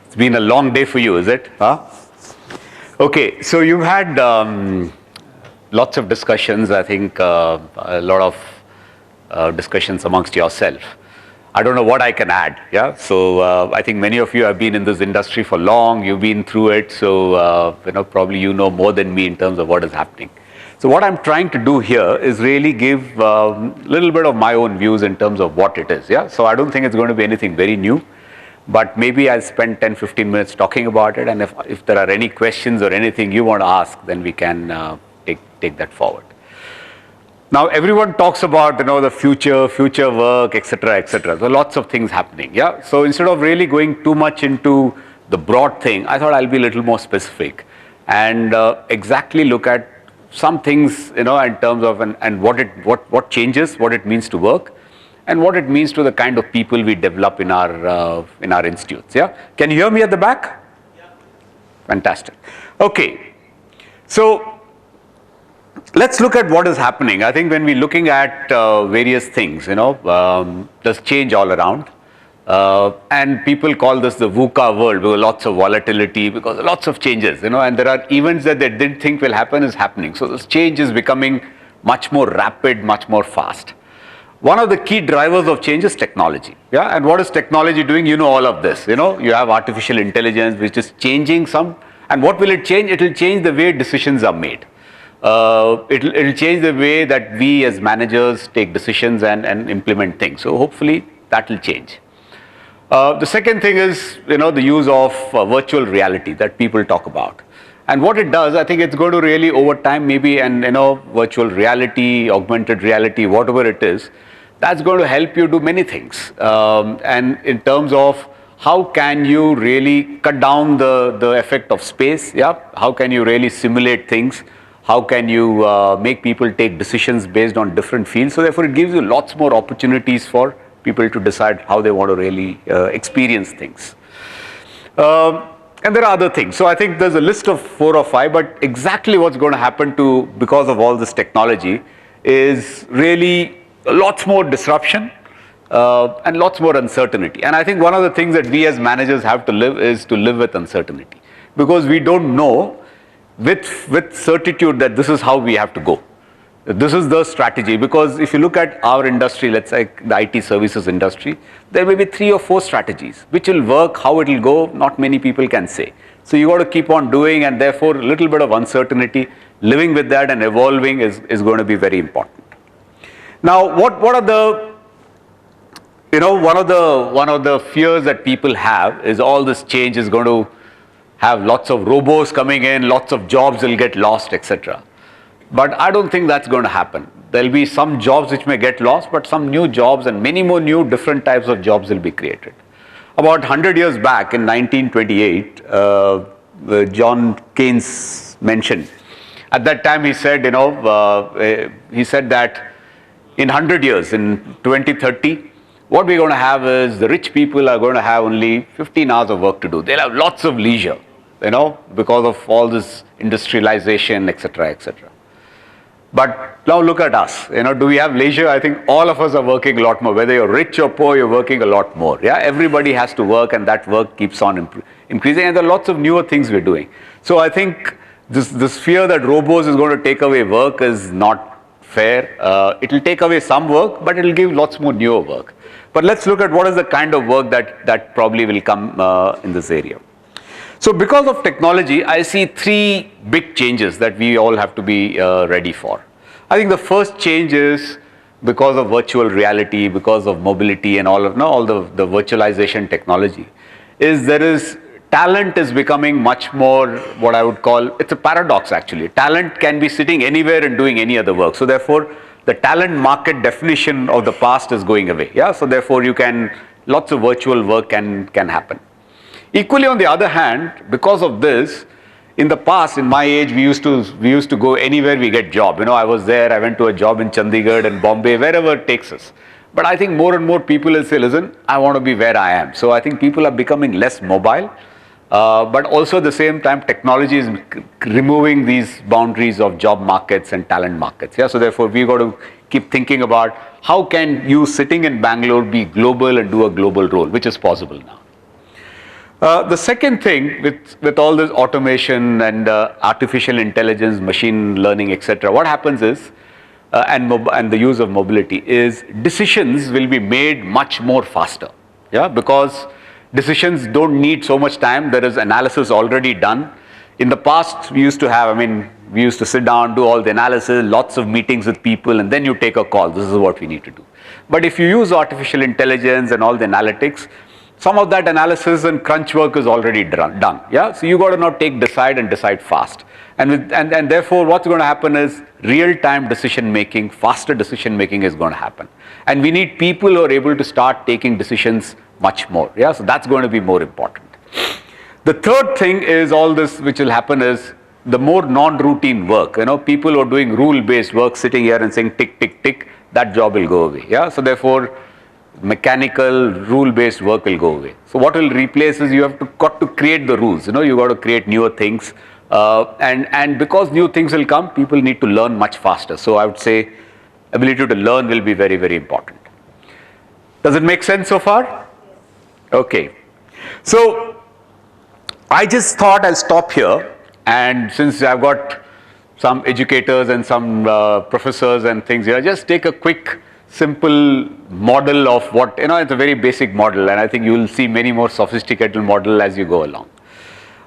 It's been a long day for you, is it? Huh? Okay, so you've had lots of discussions, I think a lot of discussions amongst yourself. I don't know what I can add, yeah? So I think many of you have been in this industry for long, you've been through it, so probably you know more than me in terms of what is happening. So what I'm trying to do here is really give a little bit of my own views in terms of what it is, yeah? So I don't think it's going to be anything very new, but maybe I'll spend 10-15 minutes talking about it, and if there are any questions or anything you want to ask, then we can take that forward. Now everyone talks about the future work, etc., etc. So lots of things happening, yeah? So instead of really going too much into the broad thing, I thought I'll be a little more specific and exactly look at some things, in terms of and what changes, what it means to work, and what it means to the kind of people we develop in our institutes. Yeah, can you hear me at the back? Yeah. Fantastic. Okay, so let's look at what is happening. I think when we're looking at various things, there's change all around. And people call this the VUCA world, because lots of volatility, because lots of changes, and there are events that they didn't think will happen is happening. So this change is becoming much more rapid, much more fast. One of the key drivers of change is technology. Yeah, and what is technology doing? You know all of this. You have artificial intelligence, which is changing some. And what will it change? It will change the way decisions are made. It'll change the way that we as managers take decisions and implement things. So hopefully that will change. The second thing is, the use of virtual reality that people talk about. And what it does, I think it's going to really over time maybe, and virtual reality, augmented reality, whatever it is, that's going to help you do many things. And in terms of how can you really cut down the effect of space, yeah? How can you really simulate things? How can you make people take decisions based on different fields? So therefore it gives you lots more opportunities for people to decide how they want to really experience things. And there are other things. So I think there's a list of 4 or 5, but exactly what's going to happen because of all this technology is really lots more disruption and lots more uncertainty. And I think one of the things that we as managers have to live is to live with uncertainty, because we don't know with certitude that this is how we have to go. This is the strategy, because if you look at our industry, let's say the IT services industry, there may be 3 or 4 strategies which will work. How it will go, not many people can say. So you got to keep on doing, and therefore a little bit of uncertainty, living with that and evolving is going to be very important. Now what are the, one of the fears that people have is all this change is going to have lots of robots coming in, lots of jobs will get lost, etc. But I don't think that's going to happen. There'll be some jobs which may get lost, but some new jobs and many more new different types of jobs will be created. About 100 years back in 1928, John Keynes mentioned, at that time he said, he said that in 100 years, in 2030, what we're going to have is the rich people are going to have only 15 hours of work to do. They'll have lots of leisure, because of all this industrialization, etc., etc. But now look at us, do we have leisure? I think all of us are working a lot more. Whether you're rich or poor, you're working a lot more. Yeah, everybody has to work, and that work keeps on increasing, and there are lots of newer things we're doing. So I think this fear that robots is going to take away work is not fair. It will take away some work, but it will give lots more newer work. But let's look at what is the kind of work that probably will come in this area. So because of technology, I see 3 big changes that we all have to be ready for. I think the first change is because of virtual reality, because of mobility and all the virtualization technology, is talent is becoming much more what I would call, it's a paradox actually. Talent can be sitting anywhere and doing any other work. So therefore, the talent market definition of the past is going away. Yeah, so therefore lots of virtual work can happen. Equally, on the other hand, because of this, in the past, in my age, we used to go anywhere we get job. I was there, I went to a job in Chandigarh and Bombay, wherever it takes us. But I think more and more people will say, listen, I want to be where I am. So I think people are becoming less mobile, but also at the same time, technology is removing these boundaries of job markets and talent markets. Yeah, so therefore, we've got to keep thinking about how can you sitting in Bangalore be global and do a global role, which is possible now. The second thing with all this automation and artificial intelligence, machine learning, etc., what happens is, and the use of mobility is decisions will be made much more faster. Yeah, because decisions don't need so much time. There is analysis already done. In the past, we used to have, we used to sit down, do all the analysis, lots of meetings with people, and then you take a call. This is what we need to do. But if you use artificial intelligence and all the analytics, some of that analysis and crunch work is already done. Yeah, so you got to now decide fast. And therefore, what's going to happen is real-time decision making, faster decision making is going to happen. And we need people who are able to start taking decisions much more. Yeah, so that's going to be more important. The third thing is all this which will happen is the more non-routine work. People who are doing rule-based work, sitting here and saying tick, tick, tick, that job will go away. Yeah, so therefore, mechanical rule-based work will go away. So what will replace is you have got to create the rules. You got to create newer things, and because new things will come, people need to learn much faster. So I would say ability to learn will be very, very important. Does it make sense so far? Okay. So I just thought I'll stop here, and since I've got some educators and some professors and things here, just take a quick simple model of what, it's a very basic model, and I think you will see many more sophisticated model as you go along.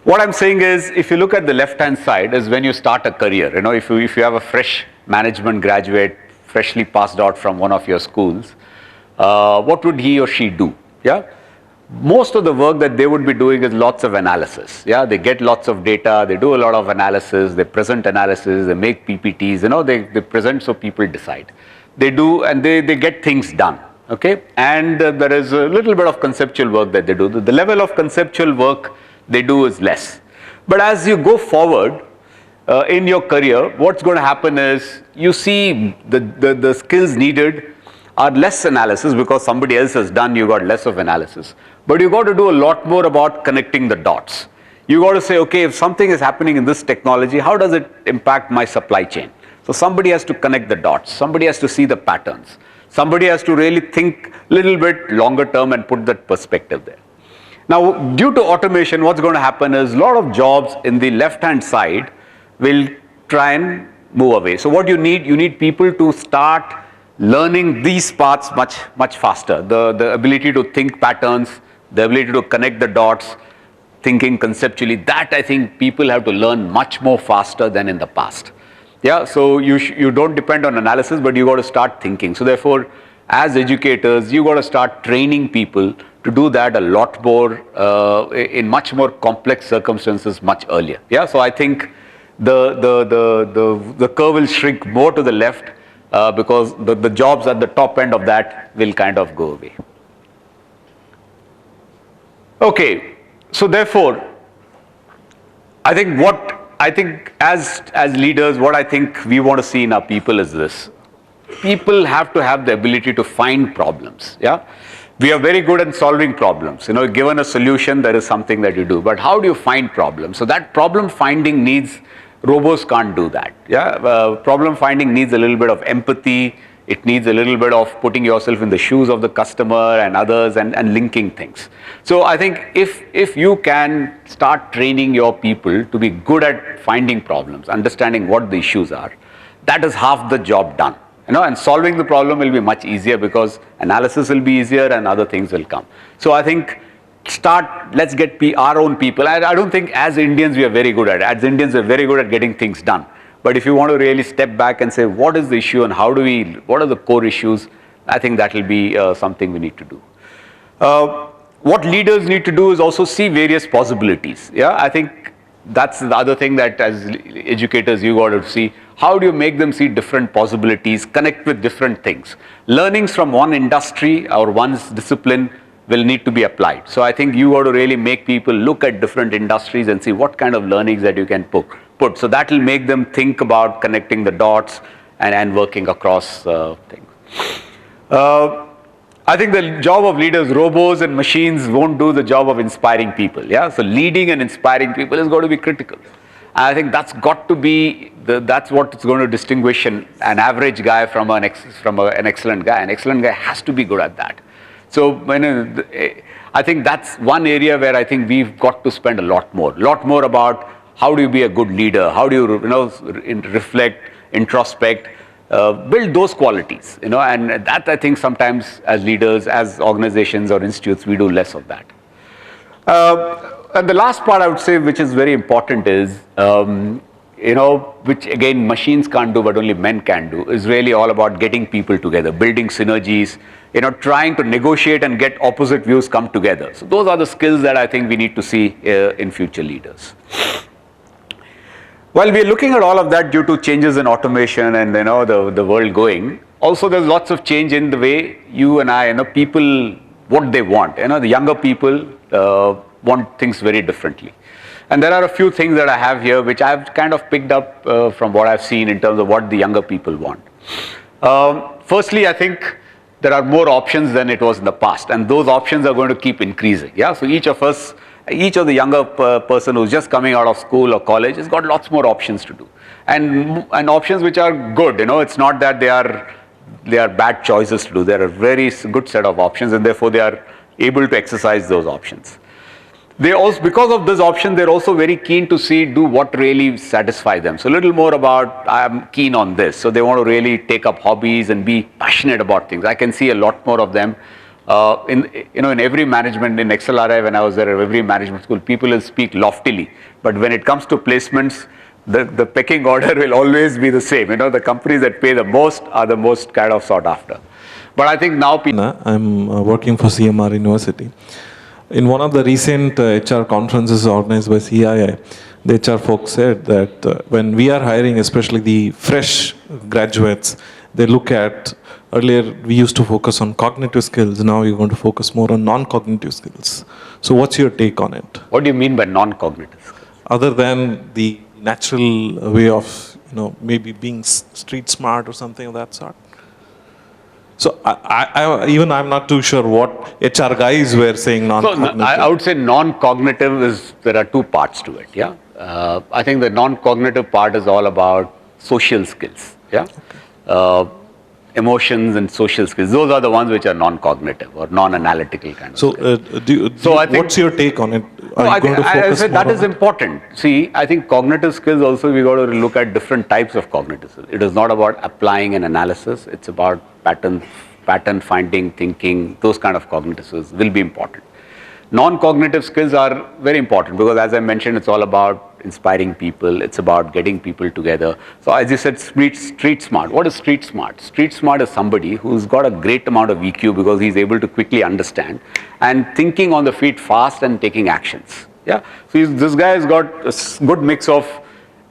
What I'm saying is, if you look at the left-hand side, is when you start a career. If you have a fresh management graduate, freshly passed out from one of your schools, what would he or she do? Yeah, most of the work that they would be doing is lots of analysis. Yeah, they get lots of data, they do a lot of analysis, they present analysis, they make PPTs. They present so people decide. They do, and they get things done. Okay, and there is a little bit of conceptual work that they do. The level of conceptual work they do is less. But as you go forward in your career, what's going to happen is you see the skills needed are less analysis because somebody else has done, you got less of analysis. But you got to do a lot more about connecting the dots. You got to say, okay, if something is happening in this technology, how does it impact my supply chain? So somebody has to connect the dots. Somebody has to see the patterns. Somebody has to really think a little bit longer term and put that perspective there. Now, due to automation, what's going to happen is a lot of jobs in the left-hand side will try and move away. So what you need people to start learning these parts much faster. The ability to think patterns, the ability to connect the dots, thinking conceptually, that I think people have to learn much more faster than in the past. Yeah, so you don't depend on analysis, but you got to start thinking. So therefore, as educators, you got to start training people to do that a lot more in much more complex circumstances much earlier. Yeah, so I think the curve will shrink more to the left because the jobs at the top end of that will kind of go away. Okay, so therefore, I think as leaders, what I think we want to see in our people is this. People have to have the ability to find problems. Yeah, we are very good at solving problems. Given a solution, there is something that you do. But how do you find problems? So that problem finding needs, robots can't do that. Yeah, problem finding needs a little bit of empathy. It needs a little bit of putting yourself in the shoes of the customer and others and linking things. So I think if you can start training your people to be good at finding problems, understanding what the issues are, that is half the job done. And solving the problem will be much easier because analysis will be easier and other things will come. So I think let's get our own people. I don't think as Indians we are very good at it. As Indians we are very good at getting things done. But if you want to really step back and say, what is the issue and what are the core issues, I think that will be something we need to do. What leaders need to do is also see various possibilities. Yeah, I think that's the other thing that as educators you got to see. How do you make them see different possibilities, connect with different things? Learnings from one industry or one's discipline will need to be applied. So I think you got to really make people look at different industries and see what kind of learnings that you can put. So that will make them think about connecting the dots and working across things. I think the job of leaders, robots and machines won't do the job of inspiring people. Yeah, so leading and inspiring people is going to be critical. I think that's got to be that's what is going to distinguish an average guy from an excellent guy. An excellent guy has to be good at that. So I think that's one area where I think we've got to spend a lot more about how do you be a good leader, how do you, reflect, introspect, build those qualities, and that I think sometimes as leaders, as organizations or institutes, we do less of that. And the last part I would say, which is very important, is which again machines can't do but only men can do, is really all about getting people together, building synergies, trying to negotiate and get opposite views come together. So those are the skills that I think we need to see in future leaders. While we are looking at all of that due to changes in automation and the world going, also there's lots of change in the way you and I, people, what they want. The younger people want things very differently. And there are a few things that I have here which I've kind of picked up from what I've seen in terms of what the younger people want. Firstly, I think there are more options than it was in the past, and those options are going to keep increasing. Yeah, so each of the younger person who's just coming out of school or college has got lots more options to do, and options which are good. It's not that they are bad choices to do. There are a very good set of options, and therefore they are able to exercise those options. They also, because of this option, they're also very keen to do what really satisfies them. So a little more about, I'm keen on this. So they want to really take up hobbies and be passionate about things. I can see a lot more of them in every management, in XLRI when I was there, every management school, people will speak loftily. But when it comes to placements, the pecking order will always be the same. The companies that pay the most are the most kind of sought after. But I think now people... I'm working for CMR University. In one of the recent HR conferences organized by CII, the HR folks said that when we are hiring, especially the fresh graduates, they look at, earlier we used to focus on cognitive skills, now you're going to focus more on non-cognitive skills. So what's your take on it? What do you mean by non-cognitive skills? Other than the natural way of, maybe being street smart or something of that sort? So I'm not too sure what HR guys were saying non-cognitive. So I would say non-cognitive is, there are two parts to it, yeah. I think the non-cognitive part is all about social skills, yeah. Okay. Emotions and social skills, those are the ones which are non-cognitive or non-analytical kind of skills. I think, what's your take on it? I said that is important. See, I think cognitive skills also, we got to look at different types of cognitive skills. It is not about applying an analysis, it's about pattern finding, thinking, those kind of cognitive skills will be important. Non-cognitive skills are very important because, as I mentioned, it's all about inspiring people, it's about getting people together. So as you said, street smart. What is street smart? Street smart is somebody who's got a great amount of EQ because he's able to quickly understand and thinking on the feet fast and taking actions. Yeah. So this guy has got a good mix of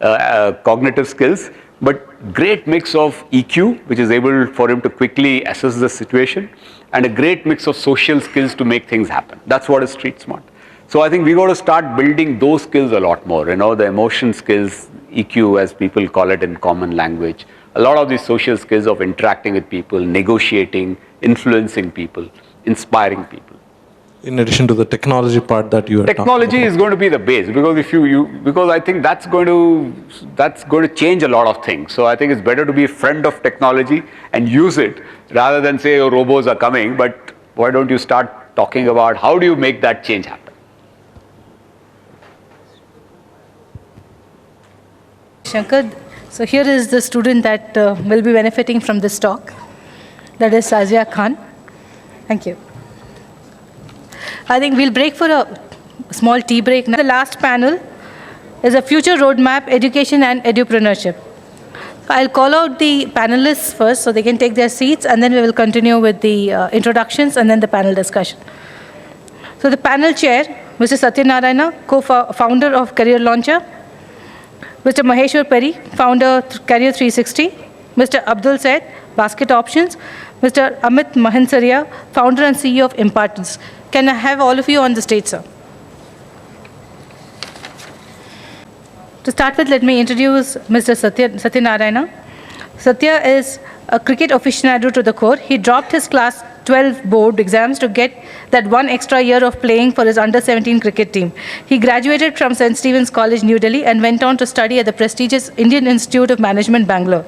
cognitive skills, but great mix of EQ, which is able for him to quickly assess the situation, and a great mix of social skills to make things happen. That's what is street smart. So I think we got to start building those skills a lot more, the emotion skills, EQ as people call it in common language, a lot of these social skills of interacting with people, negotiating, influencing people, inspiring people. In addition to the technology part that you are talking about. Technology is going to be the base because because I think that's going to change a lot of things. So I think it's better to be a friend of technology and use it rather than say, oh, robots are coming, but why don't you start talking about how do you make that change happen? Shankar, so here is the student that will be benefiting from this talk. That is Sazia Khan. Thank you. I think we'll break for a small tea break. Now, the last panel is a future roadmap, education and edupreneurship. I'll call out the panelists first so they can take their seats, and then we will continue with the introductions and then the panel discussion. So the panel chair, Mr. Satyanarayana, co-founder of Career Launcher, Mr. Maheshwar Peri, founder Career 360, Mr. Abdul Said, Basket Options, Mr. Amit Mahansaria, founder and CEO of Impartance. Can I have all of you on the stage, sir? To start with, let me introduce Mr. Satyanarayana. Satya is a cricket aficionado to the core. He dropped his class 12 board exams to get that one extra year of playing for his under-17 cricket team. He graduated from St. Stephen's College, New Delhi, and went on to study at the prestigious Indian Institute of Management, Bangalore.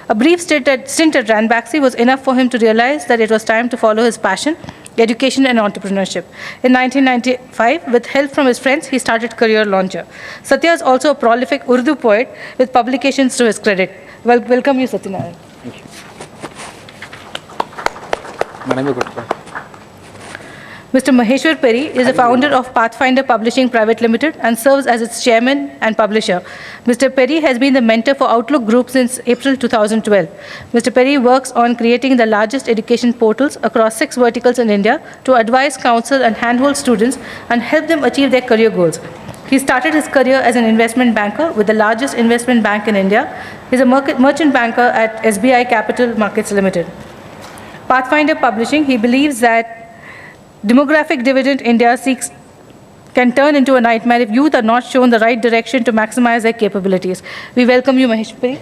A brief stint at Ranbaxy was enough for him to realize that it was time to follow his passion, education and entrepreneurship. In 1995, with help from his friends, he started Career Launcher. Satya is also a prolific Urdu poet with publications to his credit. Welcome you, Satyanarayan. Thank you. Mr. Maheshwar Peri is a founder of Pathfinder Publishing Private Limited and serves as its chairman and publisher. Mr. Peri has been the mentor for Outlook Group since April 2012. Mr. Peri works on creating the largest education portals across 6 verticals in India to advise, counsel, and handhold students and help them achieve their career goals. He started his career as an investment banker with the largest investment bank in India. He is a merchant banker at SBI Capital Markets Limited. Pathfinder Publishing, he believes that demographic dividend India seeks can turn into a nightmare if youth are not shown the right direction to maximize their capabilities. We welcome you, Mahesh Puri.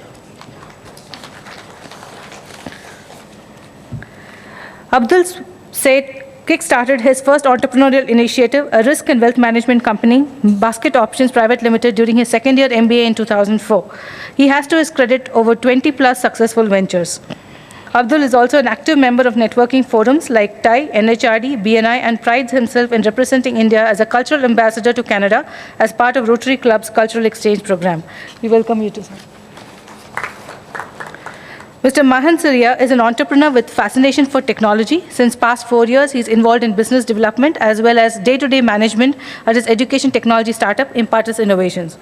Abdul Said kick-started his first entrepreneurial initiative, a risk and wealth management company, Basket Options Private Limited, during his second-year MBA in 2004. He has to his credit over 20-plus successful ventures. Abdul is also an active member of networking forums like TIE, NHRD, BNI, and prides himself in representing India as a cultural ambassador to Canada as part of Rotary Club's Cultural Exchange Program. We welcome you to sir. Mr. Mahan Surya is an entrepreneur with fascination for technology. Since past 4 years, he's involved in business development as well as day-to-day management at his education technology startup, Impartus Innovations.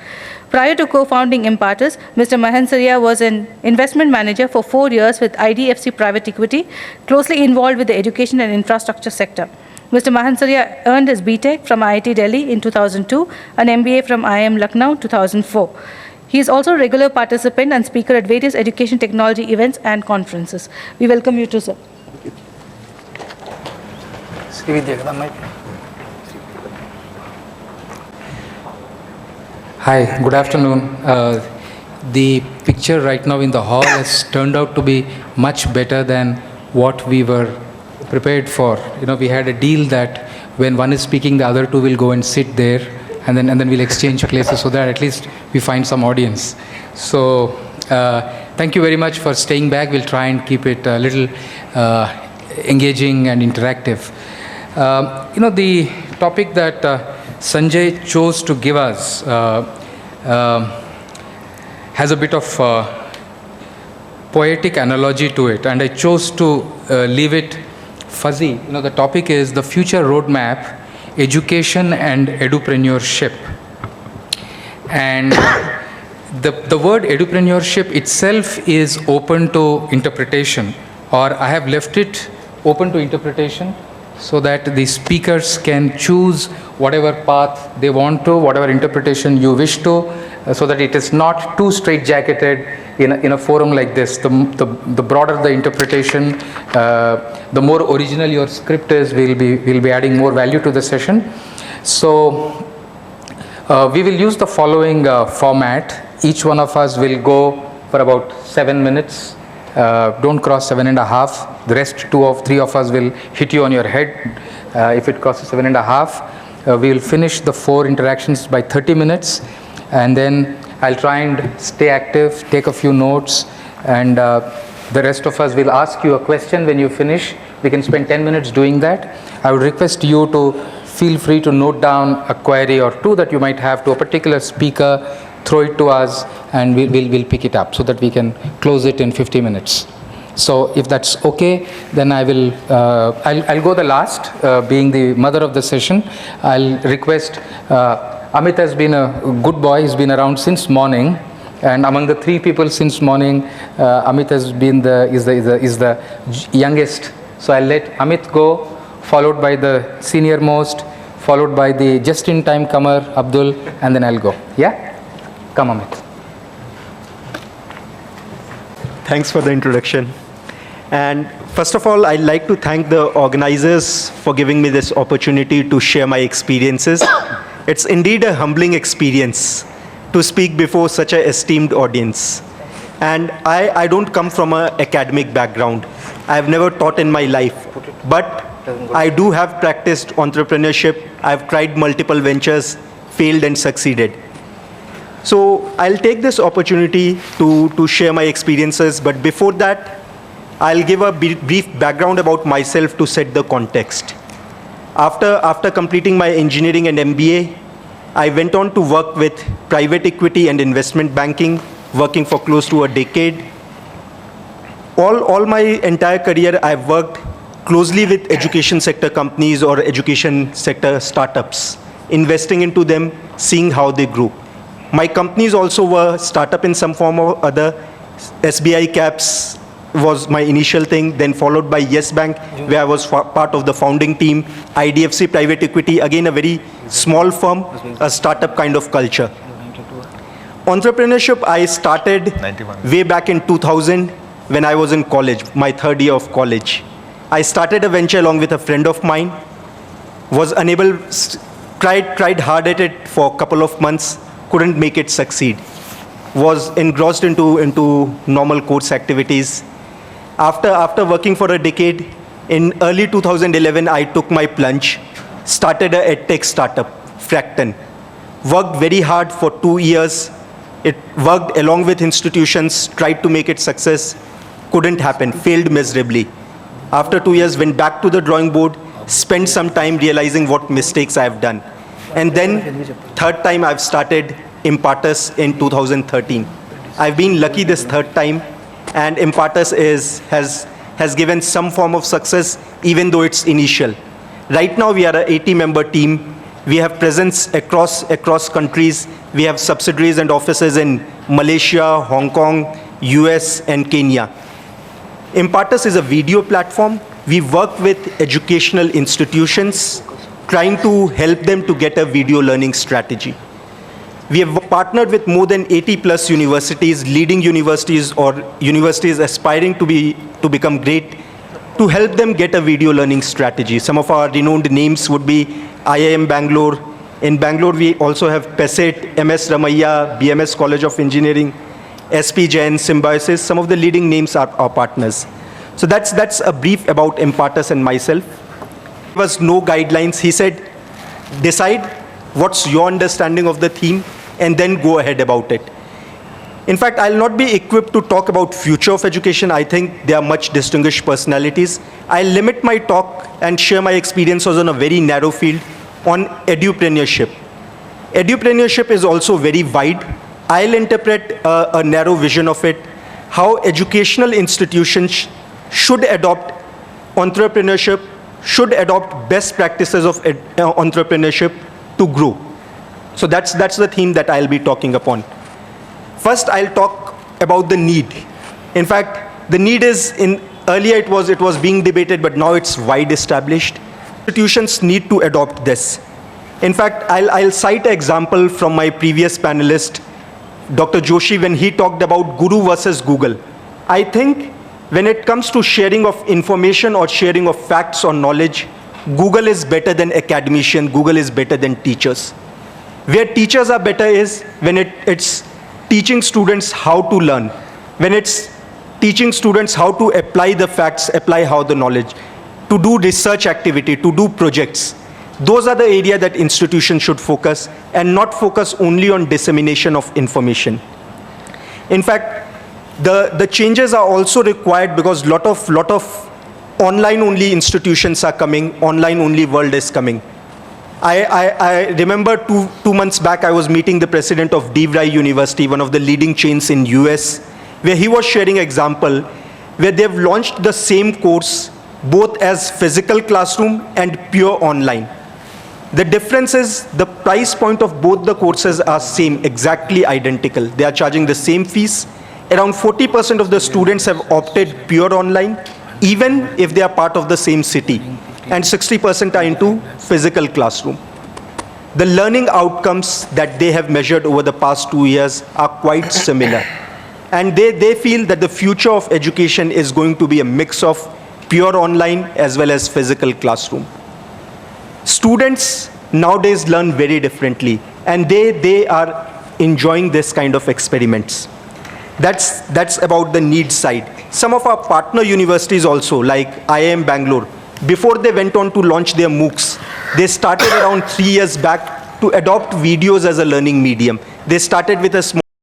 Prior to co-founding Impartus, Mr. Mahan Surya was an investment manager for 4 years with IDFC Private Equity, closely involved with the education and infrastructure sector. Mr. Mahan Surya earned his BTech from IIT Delhi in 2002, an MBA from IIM Lucknow 2004. He is also a regular participant and speaker at various education technology events and conferences. We welcome you too, sir. Hi, good afternoon. The picture right now in the hall has turned out to be much better than what we were prepared for. You know, we had a deal that when one is speaking, the other two will go and sit there, and then we'll exchange places so that at least we find some audience. So thank you very much for staying back. We'll try and keep it a little engaging and interactive. You know, the topic that Sanjay chose to give us has a bit of poetic analogy to it, and I chose to leave it fuzzy. You know, the topic is the future roadmap, education and edupreneurship. And the word edupreneurship itself is open to interpretation, or I have left it open to interpretation so that the speakers can choose whatever path they want to, whatever interpretation you wish to, so that it is not too straitjacketed in a forum like this. The broader the interpretation, the more original your script is, we'll be adding more value to the session. So we will use the following format. Each one of us will go for about 7 minutes. Don't cross 7.5. The rest 2 or 3 of us will hit you on your head if it crosses 7.5. We will finish the 4 interactions by 30 minutes, and then I'll try and stay active, take a few notes, and the rest of us will ask you a question when you finish. We can spend 10 minutes doing that. I would request you to feel free to note down a query or 2 that you might have to a particular speaker, throw it to us, and we'll pick it up so that we can close it in 50 minutes. So if that's okay, then I'll go the last, being the mother of the session. I'll request, Amit has been a good boy. He's been around since morning, and among the 3 people since morning, Amit has been is the youngest. So I'll let Amit go, followed by the senior most, followed by the just-in-time comer, Abdul, and then I'll go. Yeah? Come, Amit. Thanks for the introduction. And first of all, I'd like to thank the organizers for giving me this opportunity to share my experiences. It's indeed a humbling experience to speak before such an esteemed audience. And I don't come from an academic background. I've never taught in my life, but I do have practiced entrepreneurship. I've tried multiple ventures, failed and succeeded. So I'll take this opportunity to share my experiences, but before that, I'll give a brief background about myself to set the context. After completing my engineering and MBA, I went on to work with private equity and investment banking, working for close to a decade. All my entire career, I've worked closely with education sector companies or education sector startups, investing into them, seeing how they grew. My companies also were startup in some form or other. SBI Caps was my initial thing, then followed by Yes Bank, where I was part of the founding team. IDFC Private Equity, again a very small firm, a startup kind of culture. Entrepreneurship, I started way back in 2000 when I was in college, my third year of college. I started a venture along with a friend of mine, was unable, tried hard at it for a couple of months, couldn't make it succeed. Was engrossed into normal course activities. After working for a decade, in early 2011, I took my plunge, started a edtech startup, Fracton. Worked very hard for 2 years. It worked along with institutions, tried to make it success, couldn't happen, failed miserably. After 2 years, went back to the drawing board, spent some time realizing what mistakes I've done. And then, third time I've started Impartus in 2013. I've been lucky this third time, and Impartus has given some form of success, even though it's initial. Right now, we are an 80-member team. We have presence across countries. We have subsidiaries and offices in Malaysia, Hong Kong, US, and Kenya. Impartus is a video platform. We work with educational institutions, trying to help them to get a video learning strategy. We have partnered with more than 80 plus universities, leading universities or universities aspiring to become great, to help them get a video learning strategy. Some of our renowned names would be IIM Bangalore. In Bangalore, we also have PESET, MS Ramaiah, BMS College of Engineering, SP Jain, Symbiosis. Some of the leading names are our partners. So that's a brief about Impartus and myself. There was no guidelines. He said, decide what's your understanding of the theme and then go ahead about it. In fact, I'll not be equipped to talk about future of education. I think there are much distinguished personalities. I'll limit my talk and share my experiences on a very narrow field on edupreneurship. Edupreneurship is also very wide. I'll interpret a narrow vision of it, how educational institutions should adopt entrepreneurship, should adopt best practices of entrepreneurship to grow. So that's the theme that I'll be talking upon. First, I'll talk about the need. In fact, the need is, earlier it was being debated, but now it's wide established. Institutions need to adopt this. In fact, I'll cite an example from my previous panelist, Dr. Joshi, when he talked about Guru versus Google. I think when it comes to sharing of information or sharing of facts or knowledge, Google is better than academician, Google is better than teachers. Where teachers are better is when it's teaching students how to learn, when it's teaching students how to apply the facts, apply how the knowledge, to do research activity, to do projects. Those are the areas that institutions should focus and not focus only on dissemination of information. In fact, the changes are also required because lot of online-only institutions are coming, online-only world is coming. I remember two months back, I was meeting the president of DeVry University, one of the leading chains in US, where he was sharing an example where they've launched the same course both as physical classroom and pure online. The difference is the price point of both the courses are same, exactly identical. They are charging the same fees. Around 40% of the students have opted pure online, even if they are part of the same city. And 60% are into physical classroom. The learning outcomes that they have measured over the past 2 years are quite similar. And they feel that the future of education is going to be a mix of pure online as well as physical classroom. Students nowadays learn very differently, and they are enjoying this kind of experiments. That's about the need side. Some of our partner universities also, like IIM Bangalore, before they went on to launch their MOOCs, they started around 3 years back to adopt videos as a learning medium. They started with a small